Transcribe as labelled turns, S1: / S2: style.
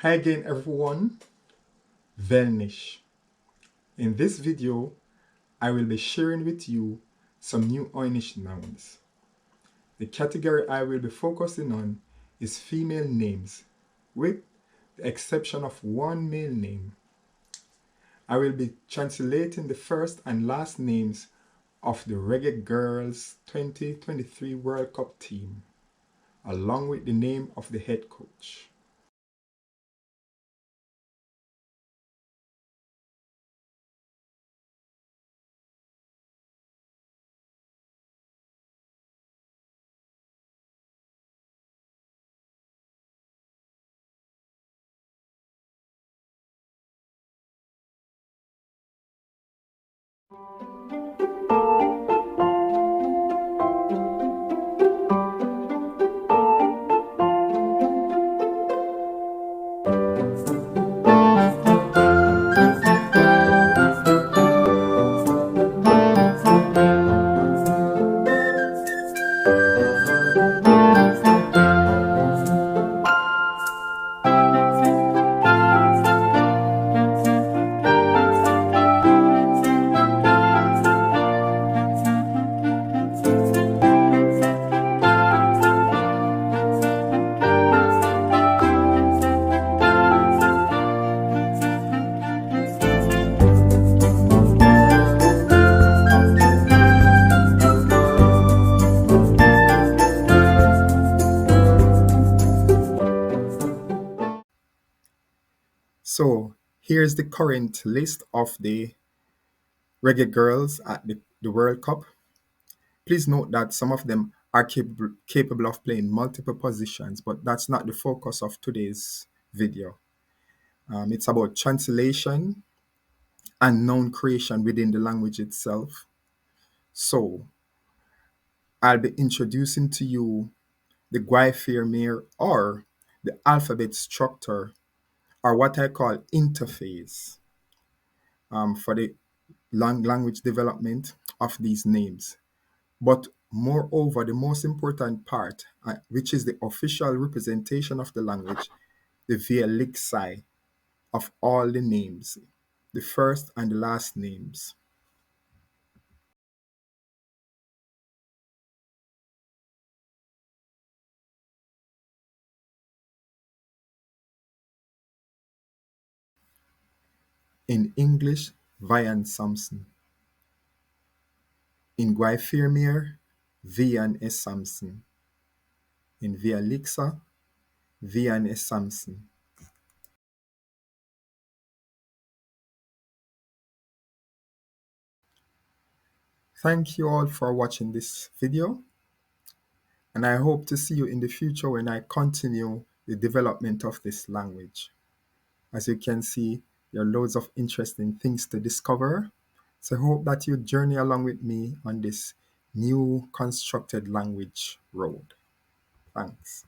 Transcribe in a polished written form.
S1: Hi again everyone, Oy'Nissh. In this video, I will be sharing with you some new Oy'Nissh nouns. The category I will be focusing on is female names, with the exception of one male name. I will be translating the first and last names of the Reggae Girlz 2023 World Cup team, along with the name of the head coach. So here's the current list of the Reggae Girls at the World Cup. Please note that some of them are capable of playing multiple positions, but that's not the focus of today's video. It's about translation and noun creation within the language itself. So I'll be introducing to you the Guayfirmir, or the alphabet structure, or what I call interface, for the language development of these names. But moreover, the most important part, which is the official representation of the language, the Veeliksa of all the names, the first and the last names. In English, Vyan Sampson. In Guayfirmir, Vyan Sampson. In Veeliksa, Vyan Sampson. Thank you all for watching this video, and I hope to see you in the future when I continue the development of this language. As you can see, there are loads of interesting things to discover. So I hope that you journey along with me on this new constructed language road. Thanks.